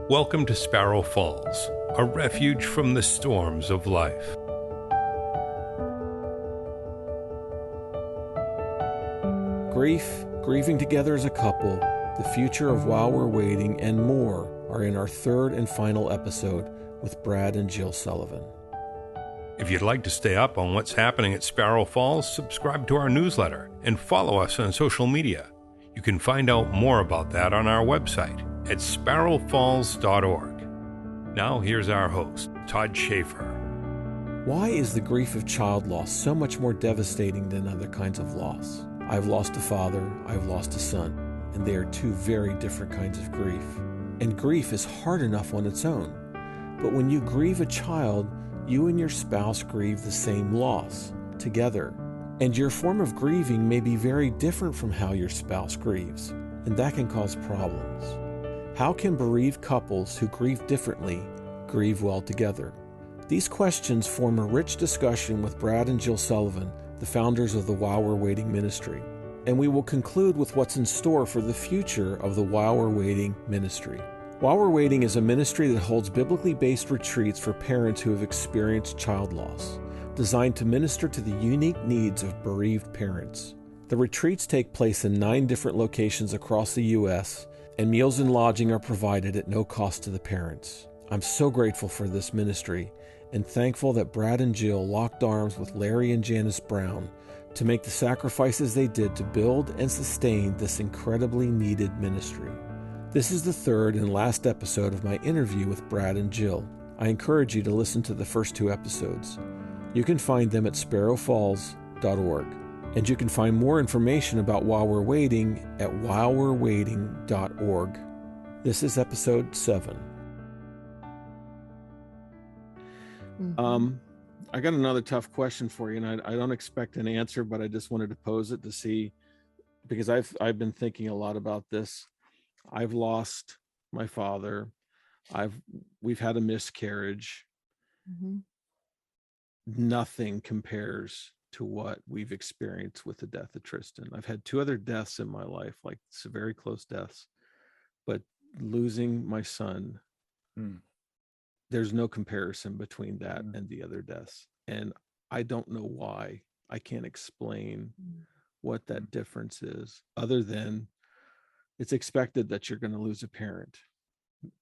Welcome to Sparrow Falls, a refuge from the storms of life. Grieving together as a couple, the future of While We're Waiting, and more are in our third and final episode with Brad and Jill Sullivan. If you'd like to stay up on what's happening at Sparrow Falls, subscribe to our newsletter and follow us on social media. You can find out more about that on our website at sparrowfalls.org. Now here's our host, Todd Schaefer. Why is the grief of child loss so much more devastating than other kinds of loss? I've lost a father, I've lost a son, and they are two very different kinds of grief. And grief is hard enough on its own. But when you grieve a child, you and your spouse grieve the same loss together. And your form of grieving may be very different from how your spouse grieves, and that can cause problems. How can bereaved couples who grieve differently grieve well together? These questions form a rich discussion with Brad and Jill Sullivan, the founders of the While We're Waiting ministry. And we will conclude with what's in store for the future of the While We're Waiting ministry. While We're Waiting is a ministry that holds biblically based retreats for parents who have experienced child loss, designed to minister to the unique needs of bereaved parents. The retreats take place in 9 different locations across the U.S., and meals and lodging are provided at no cost to the parents. I'm so grateful for this ministry and thankful that Brad and Jill locked arms with Larry and Janice Brown to make the sacrifices they did to build and sustain this incredibly needed ministry. This is the third and last episode of my interview with Brad and Jill. I encourage you to listen to the first 2 episodes. You can find them at sparrowfalls.org. And you can find more information about While We're Waiting at whilewe'rewaiting.org. This is episode 7. I got another tough question for you, and I don't expect an answer, but I just wanted to pose it to see, because I've been thinking a lot about this. I've lost my father. We've had a miscarriage. Mm-hmm. Nothing compares to what we've experienced with the death of Tristan. I've had 2 other deaths in my life, like very close deaths, but losing my son, there's no comparison between that and the other deaths. And I don't know why. I can't explain what that difference is, other than it's expected that you're going to lose a parent.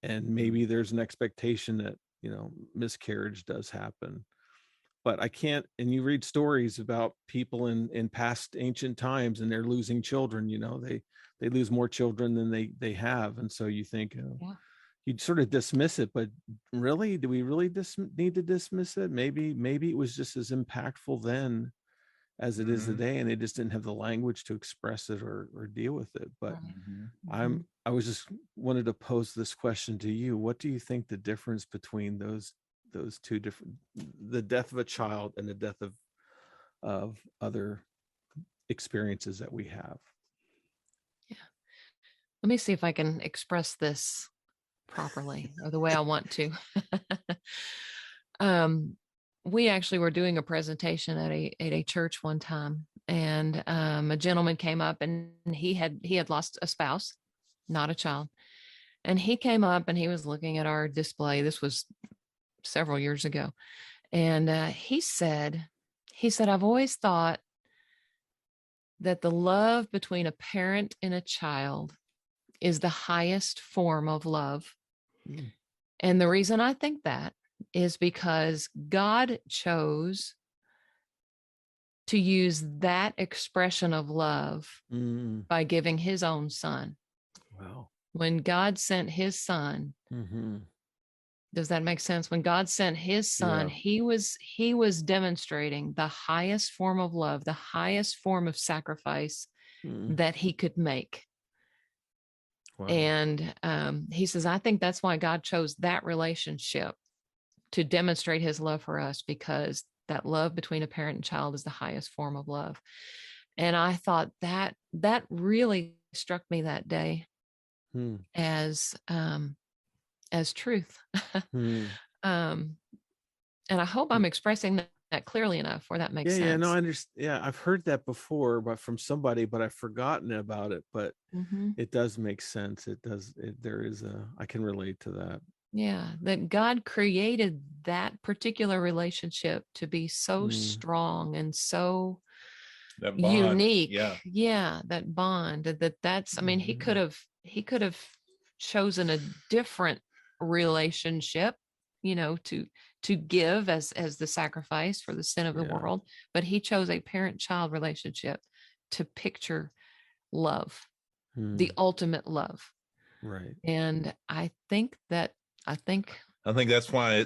And maybe there's an expectation that, miscarriage does happen. But I can't, and you read stories about people in past ancient times, and they're losing children, they lose more children than they have. And so you think, you'd sort of dismiss it, but really, do we really need to dismiss it? Maybe it was just as impactful then as it is today, and they just didn't have the language to express it or deal with it. But I was just wanted to pose this question to you. What do you think the difference between those 2 different, the death of a child and the death of other experiences that we have? Yeah. Let me see if I can express this properly or the way I want to. We actually were doing a presentation at a church one time, and a gentleman came up, and he had lost a spouse, not a child. And he came up and he was looking at our display. This was several years ago. And he said, I've always thought that the love between a parent and a child is the highest form of love. And the reason I think that is because God chose to use that expression of love by giving his own son. Wow. When God sent his son, does that make sense? When God sent his son, he was demonstrating the highest form of love, the highest form of sacrifice that he could make. Wow. And he says, I think that's why God chose that relationship to demonstrate his love for us, because that love between a parent and child is the highest form of love. And I thought that really struck me that day as truth. And I hope I'm expressing that clearly enough where that makes Yeah, sense. no, I understand. Yeah, I've heard that before, but from somebody, but I've forgotten about it. But it does make sense. It does. There is I can relate to that. Yeah, that God created that particular relationship to be so strong and so That bond, unique. yeah. Yeah, that bond. That's. I mean, he could have chosen a different relationship, to give as the sacrifice for the sin of the world, but he chose a parent-child relationship to picture love, the ultimate love. Right. And I think that's why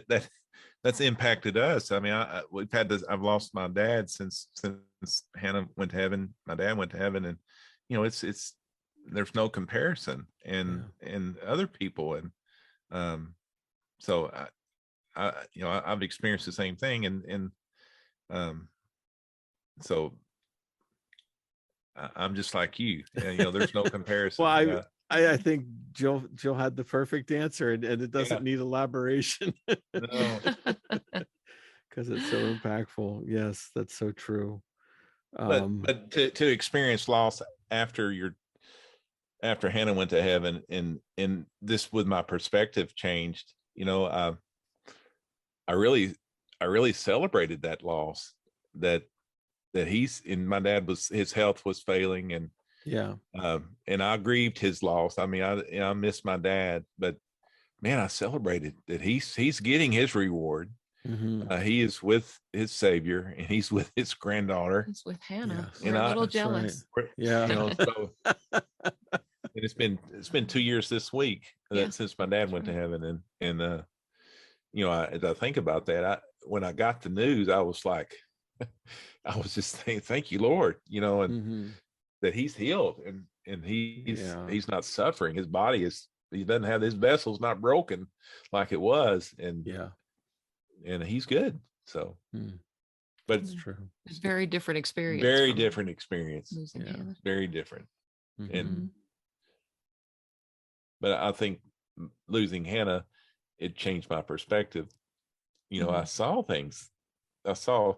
that's impacted us. I mean, we've had this. I've lost my dad since Hannah went to heaven. My dad went to heaven, and it's there's no comparison, and other people, and so I've experienced the same thing, and so I'm just like you. There's no comparison. Well, I think Jill had the perfect answer, and it doesn't need elaboration. No. Because it's so impactful. Yes, that's so true. But to experience loss after Hannah went to heaven, and this, with my perspective changed, I really celebrated that loss, that my dad his health was failing, and and I grieved his loss. I mean, I miss my dad, but man, I celebrated that he's getting his reward. He is with his Savior, and he's with his granddaughter. He's with Hannah. Yes. We're a little jealous. Right. Yeah. So, and it's been 2 years this week since my dad went to heaven, and as I think about that, when I got the news, I was like, I was just saying, thank you, Lord, and that he's healed, and he's not suffering. His body he doesn't have, his vessel's not broken like it was, and he's good. So, but it's true. It's a very different experience. Very different experience. Very different. And but I think losing Hannah, it changed my perspective. I saw things. I saw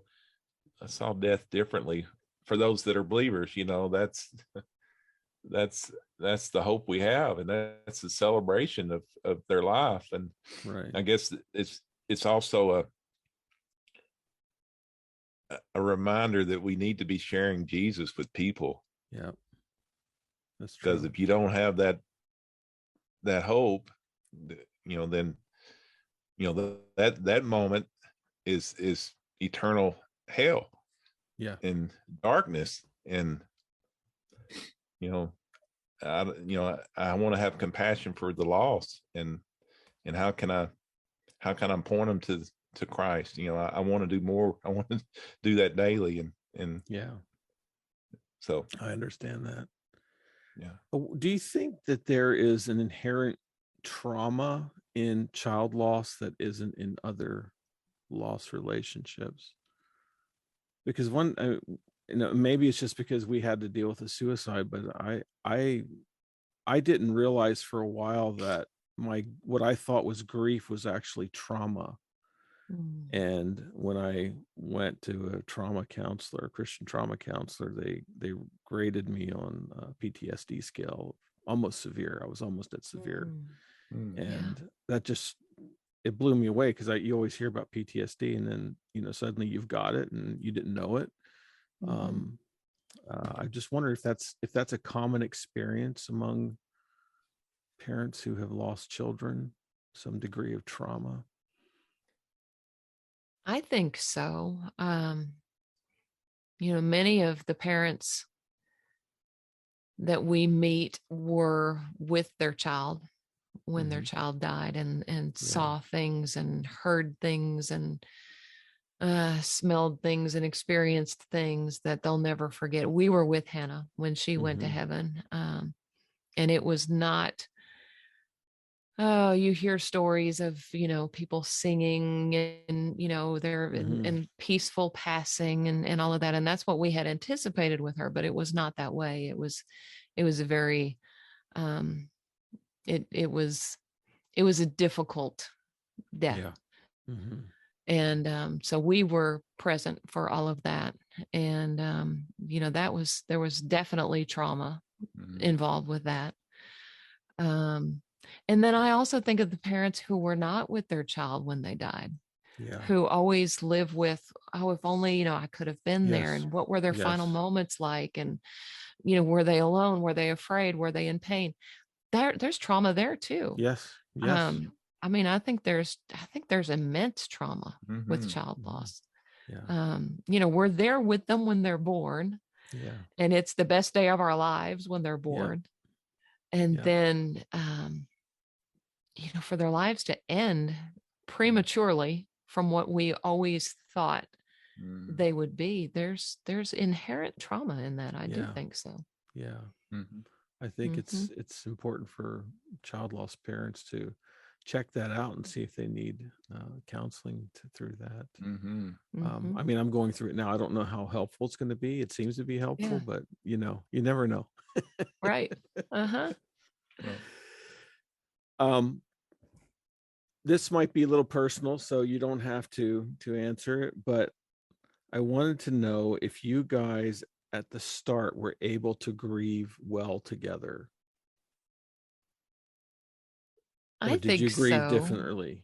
death differently. For those that are believers, that's the hope we have, and that's the celebration of their life. And I guess it's also a reminder that we need to be sharing Jesus with people. Yeah, that's true. Because if you don't have that hope, then that moment is eternal hell. Yeah, and darkness, and I want to have compassion for the lost, and how can I point them to Christ? I want to do more. I want to do that daily, and so I understand that. Yeah. Do you think that there is an inherent trauma in child loss that isn't in other loss relationships? Because maybe it's just because we had to deal with a suicide, but I didn't realize for a while that what I thought was grief was actually trauma. And when I went to a trauma counselor, a Christian trauma counselor, they graded me on a PTSD scale, almost severe. I was almost at severe. And that just, it blew me away, because you always hear about PTSD, and then suddenly you've got it and you didn't know it. I just wonder if that's a common experience among parents who have lost children, some degree of trauma. I think so. Many of the parents that we meet were with their child when their child died, and saw things and heard things and smelled things and experienced things that they'll never forget. We were with Hannah when she went to heaven. And it was not, you hear stories of, people singing and, they're in peaceful passing and all of that. And that's what we had anticipated with her, but it was not that way. It was a very, it was a difficult death. Yeah. And so we were present for all of that. And, there was definitely trauma involved with that. And then I also think of the parents who were not with their child when they died, who always live with, oh, if only, I could have been there. And what were their final moments like? And, were they alone? Were they afraid? Were they in pain? There's trauma there too. Yes. I think there's immense trauma with child loss. We're there with them when they're born. And it's the best day of our lives when they're born. And then, for their lives to end prematurely from what we always thought they would be, there's inherent trauma in that. I do think so. Yeah. I think it's important for child loss parents to check that out and see if they need counseling through that. I'm going through it now. I don't know how helpful it's going to be. It seems to be helpful, but you never know. Right. This might be a little personal, so you don't have to answer it, but I wanted to know if you guys at the start were able to grieve well together. I did you think grieve so. differently?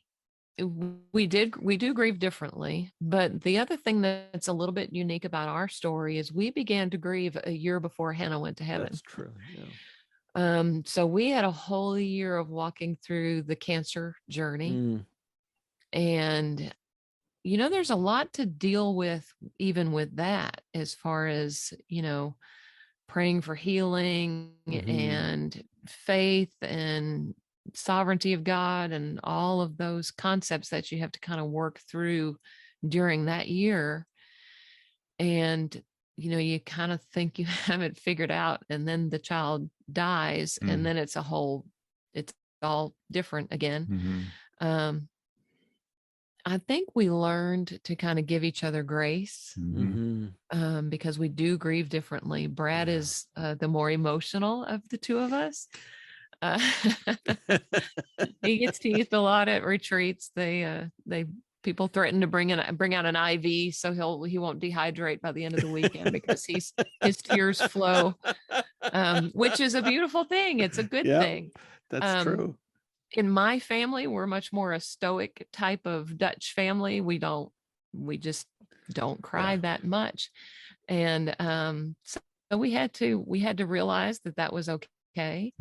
We do grieve differently, but the other thing that's a little bit unique about our story is we began to grieve a year before Hannah went to heaven. That's true. So we had a whole year of walking through the cancer journey. And, there's a lot to deal with, even with that, as far as, praying for healing and faith and sovereignty of God and all of those concepts that you have to kind of work through during that year. And, you kind of think you have it figured out, and then the child dies, and then it's all different again. I think we learned to kind of give each other grace because we do grieve differently. Brad is the more emotional of the two of us. He gets teased a lot at retreats. People threaten to bring out an IV so he won't dehydrate by the end of the weekend because his tears flow, which is a beautiful thing. It's a good thing. That's true. In my family, we're much more a stoic type of Dutch family. We just don't cry that much. And so we had to realize that was okay.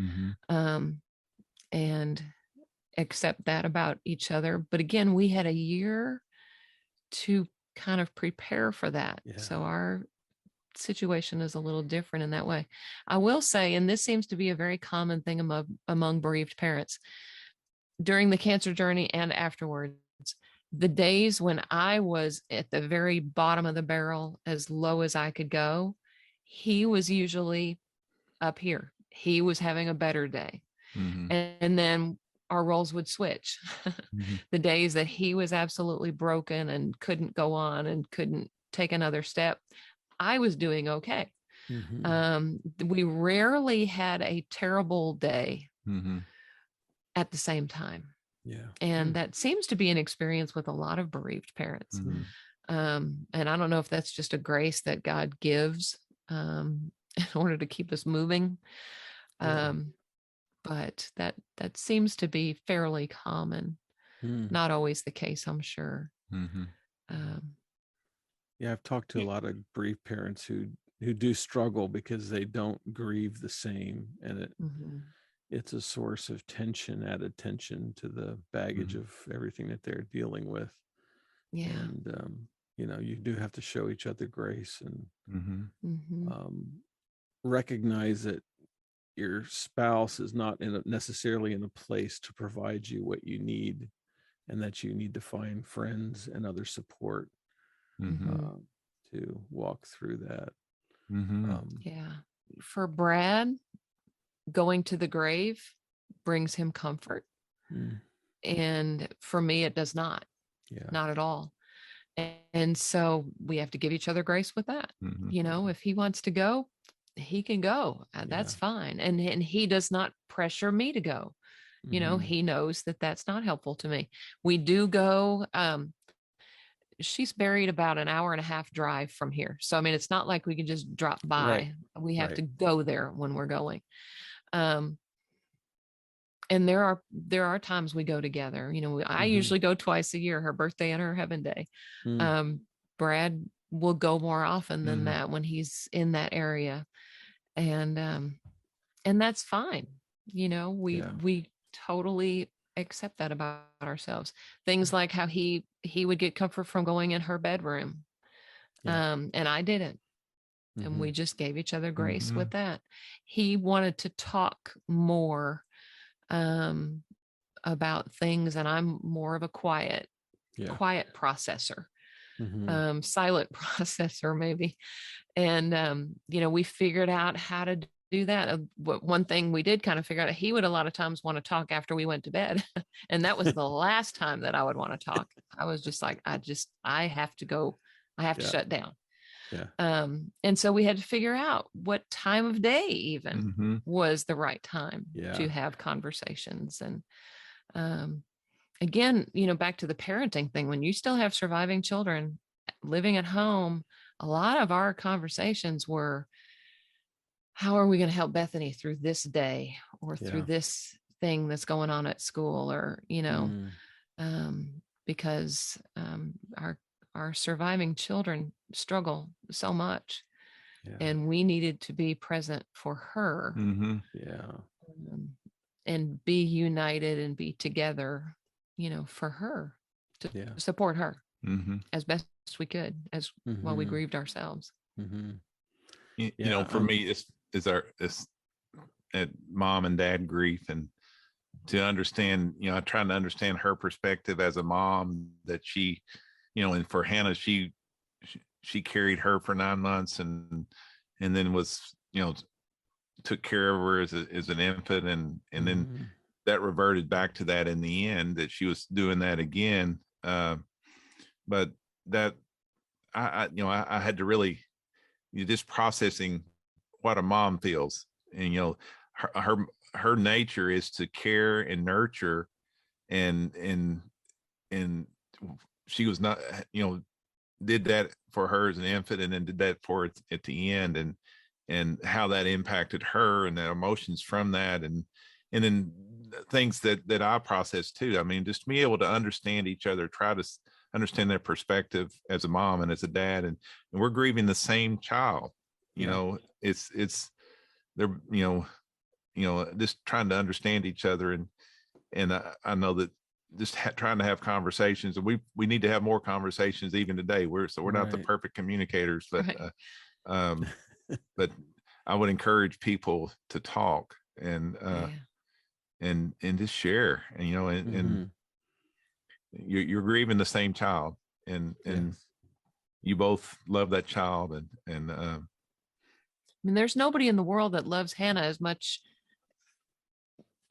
And accept that about each other. But again, we had a year to kind of prepare for that. So our situation is a little different in that way. I will say, and this seems to be a very common thing among bereaved parents, during the cancer journey and afterwards, the days when I was at the very bottom of the barrel, as low as I could go, he was usually up here. He was having a better day. And then our roles would switch. The days that he was absolutely broken and couldn't go on and couldn't take another step, I was doing okay. We rarely had a terrible day at the same time. And that seems to be an experience with a lot of bereaved parents. And I don't know if that's just a grace that God gives in order to keep us moving. But that seems to be fairly common. Not always the case, I'm sure. I've talked to a lot of bereaved parents who do struggle because they don't grieve the same, and it's a source of added tension to the baggage of everything that they're dealing with. And you do have to show each other grace and recognize that your spouse is not necessarily in a place to provide you what you need, and that you need to find friends and other support to walk through that. For Brad, going to the grave brings him comfort. And for me, it does not. Not at all. And so we have to give each other grace with that. If he wants to go, he can go. That's fine. And he does not pressure me to go. He knows that that's not helpful to me. We do go. she's buried about an hour and a half drive from here. So, I mean, it's not like we can just drop by. Right. We have Right. to go there when we're going. And there are times we go together. You know, I usually go twice a year, her birthday and her heaven day. Brad will go more often than that when he's in that area. And that's fine. You know, we totally accept that about ourselves. Things like how he would get comfort from going in her bedroom. And I didn't. And we just gave each other grace with that. He wanted to talk more about things, and I'm more of a quiet processor, silent processor maybe. And you know, we figured out how to do that. One thing we did kind of figure out, he would a lot of times want to talk after we went to bed. And that was the last time that I would want to talk. I was just like, I have to go. I have to shut down. And so we had to figure out what time of day even was the right time to have conversations. And again, you know, back to the parenting thing, when you still have surviving children living at home, a lot of our conversations were, how are we going to help Bethany through this day or through this thing that's going on at school, or, you know, because our surviving children struggle so much, and we needed to be present for her, and be united and be together, you know, for her, to support her as best we could, as while we grieved ourselves. You know, for me, it's at mom and dad grief, and to understand, you know, trying to understand her perspective as a mom, that she, you know, and for Hannah, she carried her for 9 months, and then was, you know, took care of her as an infant, and then that reverted back to that in the end, that she was doing that again. But that I you know, I had to really, you just processing what a mom feels, and, you know, her nature is to care and nurture, and she was not, you know, did that for her as an infant, and then did that for it at the end, and how that impacted her, and the emotions from that, and then things that I process too. I mean, just to be able to understand each other, try to understand their perspective as a mom and as a dad, and we're grieving the same child. You know, it's they're, you know, just trying to understand each other, and I know that just trying to have conversations, and we need to have more conversations even today. We're not the perfect communicators, but but I would encourage people to talk, and just share, and, you know, and you're grieving the same child, and you both love that child, and I mean, there's nobody in the world that loves Hannah as much,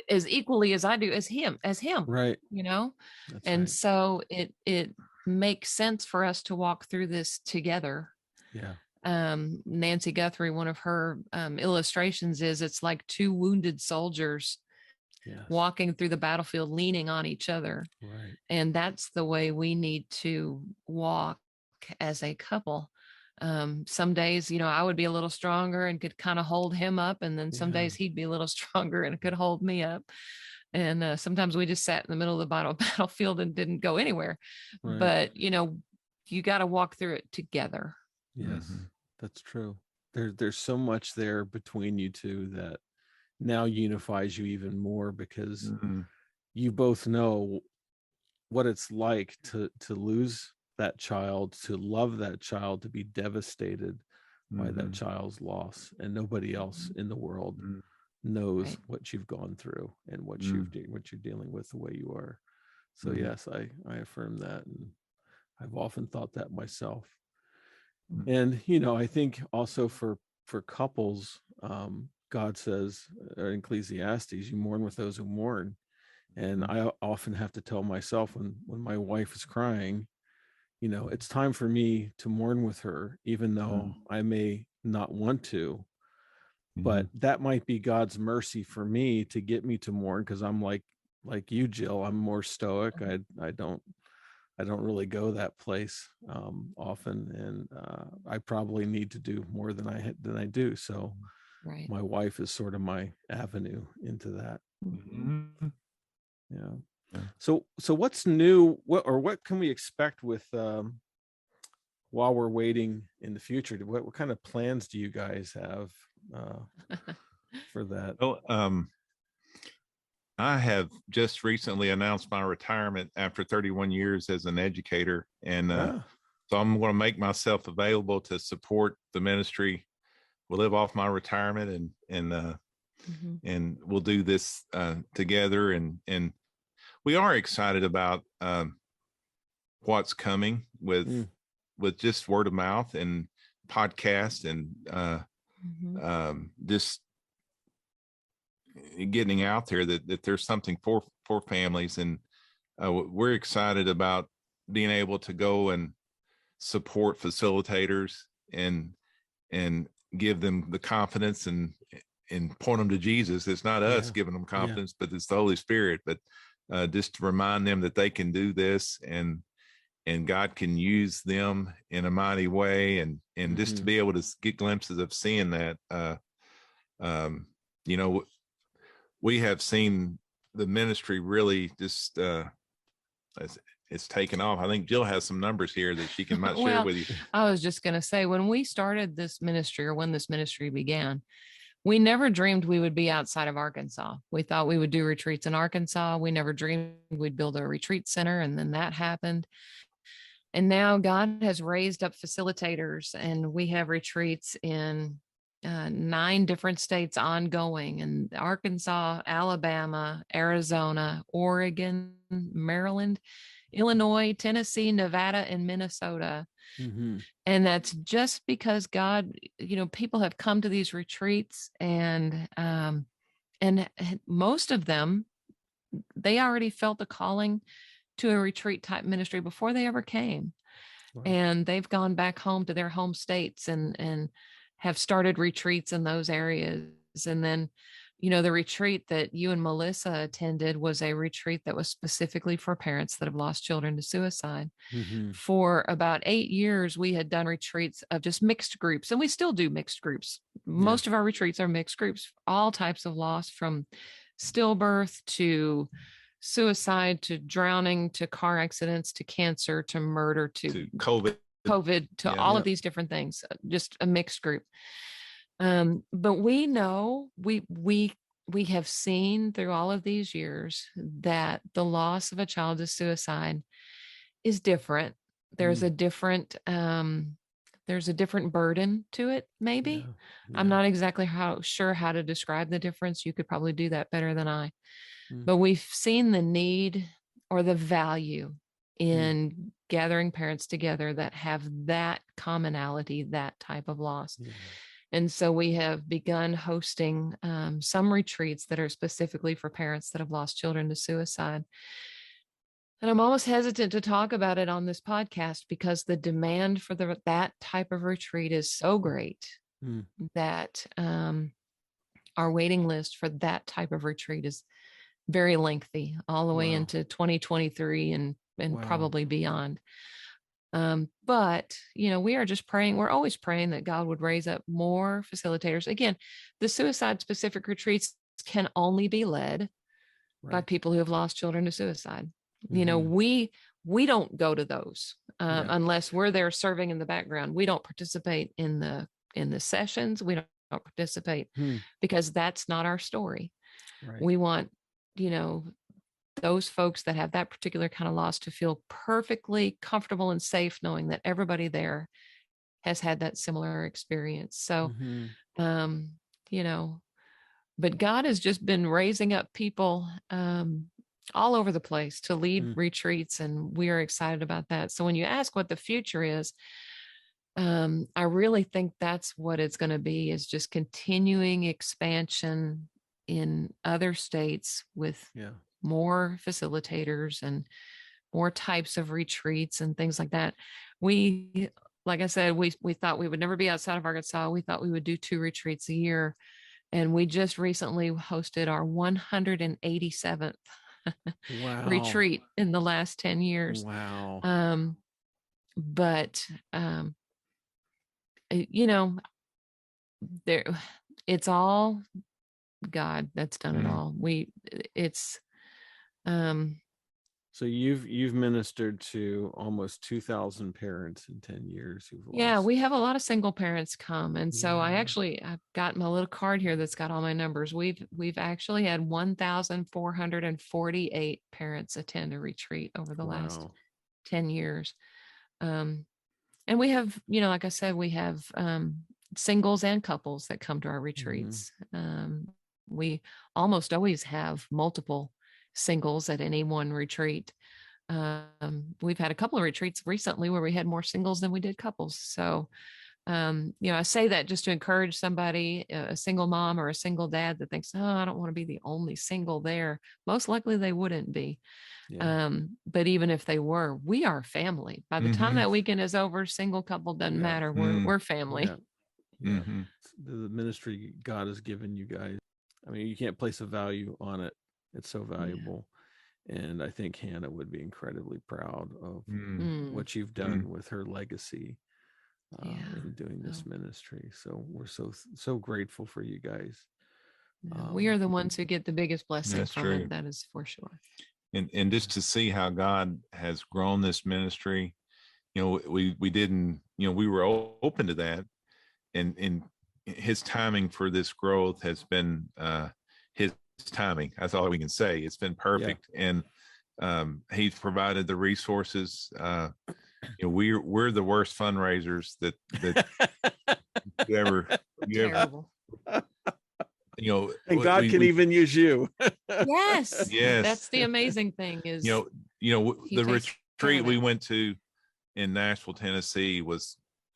as equally as I do, as him, right? You know, and so it makes sense for us to walk through this together. Nancy Guthrie, one of her illustrations is, it's like two wounded soldiers walking through the battlefield, leaning on each other. And that's the way we need to walk as a couple. Some days, you know, I would be a little stronger and could kind of hold him up, and then some days he'd be a little stronger and could hold me up. And sometimes we just sat in the middle of the battlefield and didn't go anywhere. But, you know, you got to walk through it together. That's true. There's so much there between you two that now unifies you even more, because you both know what it's like to lose that child, to love that child, to be devastated by that child's loss, and nobody else in the world knows what you've gone through and what you're dealing with the way you are. So yes, I affirm that, and I've often thought that myself. And, you know, I think also for couples, God says in Ecclesiastes, you mourn with those who mourn. And I often have to tell myself, when my wife is crying, you know, it's time for me to mourn with her, even though I may not want to. But that might be God's mercy for me to get me to mourn, because I'm like you, Jill. I'm more stoic. I don't I don't really go that place often, and I probably need to do more than I do. So Right. my wife is sort of my avenue into that. Mm-hmm. Yeah. So what's new? What can we expect with while we're waiting in the future? What kind of plans do you guys have for that? Well, I have just recently announced my retirement after 31 years as an educator, and so I'm going to make myself available to support the ministry. We'll live off my retirement, and we'll do this together. And we are excited about what's coming with just word of mouth and podcast and just getting out there that there's something for families, and we're excited about being able to go and support facilitators and give them the confidence and point them to Jesus. It's not us giving them confidence, but it's the Holy Spirit. But just to remind them that they can do this, and God can use them in a mighty way, and just to be able to get glimpses of seeing that. We have seen the ministry really just it's taken off. I think Jill has some numbers here that she might share with you. I was just going to say, when we started this ministry, or when this ministry began, we never dreamed we would be outside of Arkansas. We thought we would do retreats in Arkansas. We never dreamed we'd build a retreat center, and then that happened. And now God has raised up facilitators, and we have retreats in 9 different states ongoing, in Arkansas, Alabama, Arizona, Oregon, Maryland, Illinois, Tennessee, Nevada, and Minnesota. And that's just because God, people have come to these retreats, and most of them, they already felt the calling to a retreat type ministry before they ever came. Wow. And they've gone back home to their home states and have started retreats in those areas. And then, the retreat that you and Melissa attended was a retreat that was specifically for parents that have lost children to suicide. For about 8 years, we had done retreats of just mixed groups, and we still do mixed groups. Most of our retreats are mixed groups, all types of loss, from stillbirth to suicide to drowning to car accidents to cancer to murder to COVID to all of these different things, just a mixed group. But we know we have seen through all of these years that the loss of a child to suicide is different. There's a different burden to it. Maybe I'm not exactly sure how to describe the difference. You could probably do that better than I. But we've seen the need or the value in gathering parents together that have that commonality, that type of loss. And so we have begun hosting some retreats that are specifically for parents that have lost children to suicide. And I'm almost hesitant to talk about it on this podcast because the demand for that type of retreat is so great that our waiting list for that type of retreat is very lengthy, all the way into 2023 and probably beyond. But, we are just praying. We're always praying that God would raise up more facilitators. Again, the suicide specific retreats can only be led by people who have lost children to suicide. We don't go to those unless we're there serving in the background. We don't participate in the sessions. We don't participate because that's not our story. We want, those folks that have that particular kind of loss to feel perfectly comfortable and safe knowing that everybody there has had that similar experience. So, but God has just been raising up people all over the place to lead retreats, and we are excited about that. So when you ask what the future is, I really think that's what it's going to be, is just continuing expansion in other states with more facilitators and more types of retreats and things like that. Like I said, we thought we would never be outside of Arkansas. We thought we would do 2 retreats a year. And we just recently hosted our 187th retreat in the last 10 years. Wow. But you know, there, it's all God that's done it all. It's So you've ministered to almost 2,000 parents in 10 years who've lost. Yeah, we have a lot of single parents come. And so I've got my little card here that's got all my numbers. We've actually had 1,448 parents attend a retreat over the last 10 years. And we have, like I said, we have singles and couples that come to our retreats. We almost always have multiple singles at any one retreat. We've had a couple of retreats recently where we had more singles than we did couples. So, I say that just to encourage somebody, a single mom or a single dad that thinks, oh, I don't want to be the only single there. Most likely they wouldn't be. But even if they were, we are family. By the time that weekend is over, single couple doesn't matter. We're family. The ministry God has given you guys. I mean, you can't place a value on it. It's so valuable. And I think Hannah would be incredibly proud of what you've done with her legacy in doing this ministry. So we're so grateful for you guys. We are the ones who get the biggest blessing from it. That is for sure. And just to see how God has grown this ministry, we didn't, we were open to that, and His timing for this growth has been His timing. That's all we can say. It's been perfect. And He's provided the resources. We're the worst fundraisers that you ever and God can even use you. Yes. Yes. That's the amazing thing is, the retreat we went to in Nashville, Tennessee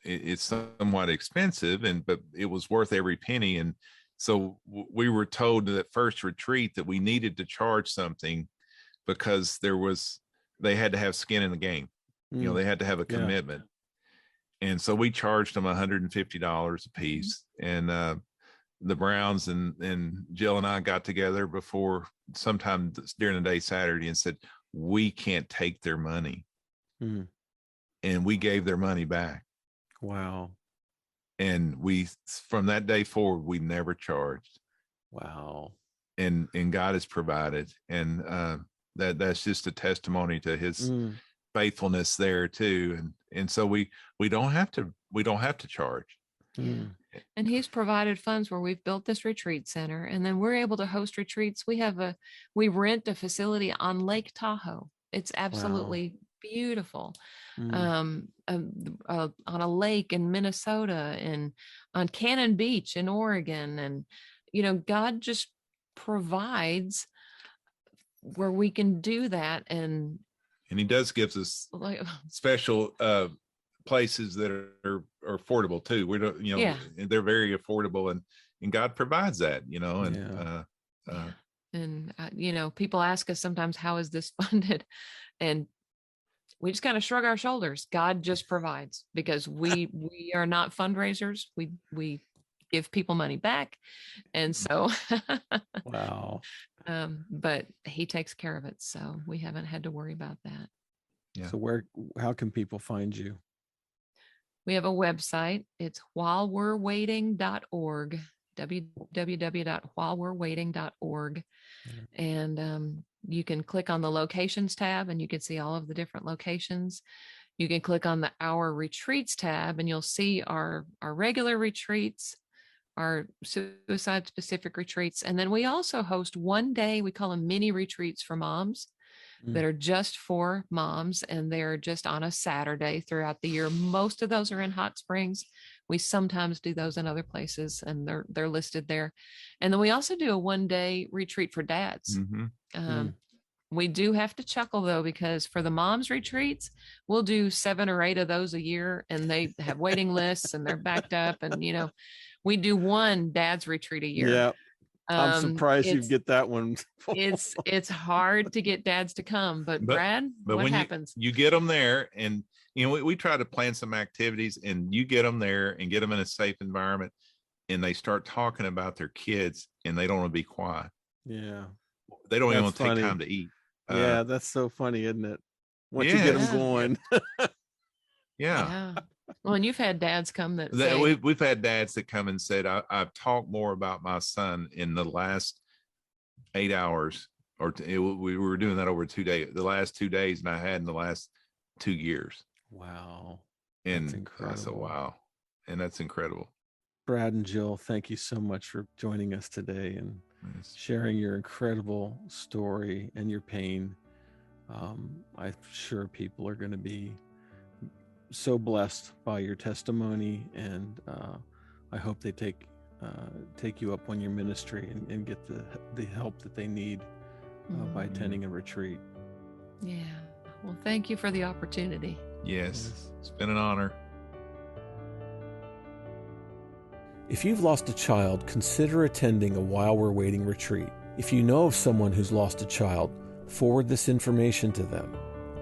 it's somewhat expensive, but it was worth every penny. And so we were told that first retreat that we needed to charge something because they had to have skin in the game. They had to have a commitment. And so we charged them $150 a piece. And the Browns and Jill and I got together before sometime during the day Saturday and said, we can't take their money. And we gave their money back. Wow. And from that day forward, we never charged. Wow. And God has provided. And that's just a testimony to His faithfulness there too. And so we don't have to charge. And He's provided funds where we've built this retreat center, and then we're able to host retreats. We rent a facility on Lake Tahoe. It's absolutely beautiful. On a lake in Minnesota and on Cannon Beach in Oregon. And, God just provides where we can do that. And He does gives us special places that are affordable too. We don't, they're very affordable, and God provides that, and people ask us sometimes, how is this funded? And we just kind of shrug our shoulders. God just provides, because we are not fundraisers. We give people money back. And so, wow. But He takes care of it. So we haven't had to worry about that. Yeah. So how can people find you? We have a website. It's whilewe'rewaiting.org, www.whilewe'rewaiting.org. And you can click on the locations tab and you can see all of the different locations. You can click on the Our Retreats tab and you'll see our regular retreats, our suicide specific retreats. And then we also host one day, we call them mini retreats for moms that are just for moms, and they're just on a Saturday throughout the year. Most of those are in Hot Springs. We sometimes do those in other places, and they're listed there. And then we also do a one-day retreat for dads. We do have to chuckle though, because for the moms retreats, we'll do 7 or 8 of those a year, and they have waiting lists and they're backed up. And we do one dad's retreat a year. Yeah. I'm surprised you get that one. it's hard to get dads to come, but Brad, what happens? You get them there, and we try to plan some activities, and you get them there and get them in a safe environment, and they start talking about their kids, and they don't want to be quiet. Yeah, they don't even want to take time to eat. Yeah, that's so funny, isn't it? Once you Yeah. get them Yeah. going. Yeah. Well, and you've had dads come that That say, we've had dads that come and said, I've talked more about my son in the last 8 hours, or we were doing that over 2 days, the last 2 days, and I had in the last 2 years. Wow. And That's I incredible. said, wow. And that's incredible. Brad and Jill, thank you so much for joining us today and sharing your incredible story and your pain. I'm sure people are going to be so blessed by your testimony, and I hope they take you up on your ministry and get the help that they need by attending a retreat. Yeah. Well, thank you for the opportunity. Yes. It's been an honor. If you've lost a child, consider attending a While We're Waiting retreat. If you know of someone who's lost a child, forward this information to them.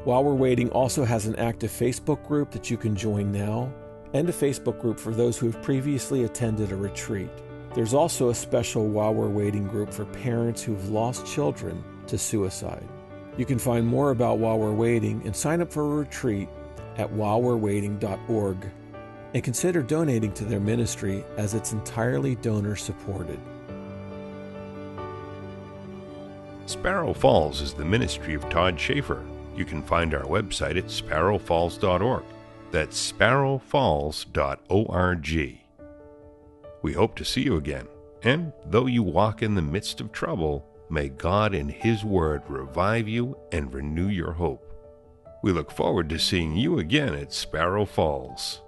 While We're Waiting also has an active Facebook group that you can join now, and a Facebook group for those who have previously attended a retreat. There's also a special While We're Waiting group for parents who've lost children to suicide. You can find more about While We're Waiting and sign up for a retreat at whilewe'rewaiting.org, and consider donating to their ministry as it's entirely donor-supported. Sparrow Falls is the ministry of Todd Schaefer. You can find our website at sparrowfalls.org. That's sparrowfalls.org. We hope to see you again, and though you walk in the midst of trouble, may God in His Word revive you and renew your hope. We look forward to seeing you again at Sparrow Falls.